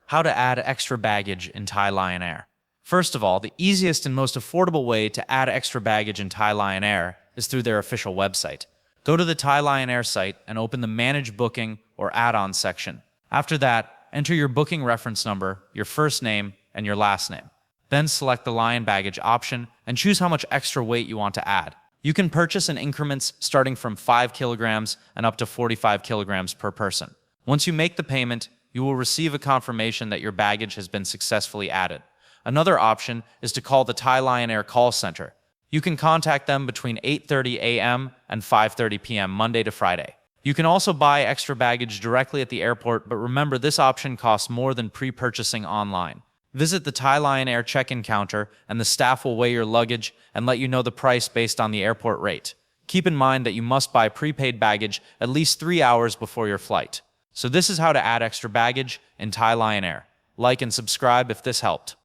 How to add extra baggage in Thai Lion Air. First of all, the easiest and most affordable way to add extra baggage in Thai Lion Air is through their official website. Go to the Thai Lion Air site and open the Manage Booking or Add-on section. After that, enter your booking reference number, your first name, and your last name. Then select the Lion Baggage option and choose how much extra weight you want to add. You can purchase in increments starting from 5 kilograms and up to 45 kilograms per person. Once you make the payment, you will receive a confirmation that your baggage has been successfully added. Another option is to call the Thai Lion Air call center. You can contact them between 8:30 a.m. and 5:30 p.m. Monday to Friday. You can also buy extra baggage directly at the airport, but remember this option costs more than pre-purchasing online. Visit the Thai Lion Air check-in counter and the staff will weigh your luggage and let you know the price based on the airport rate. Keep in mind that you must buy prepaid baggage at least 3 hours before your flight. So this is how to add extra baggage in Thai Lion Air. Like and subscribe if this helped.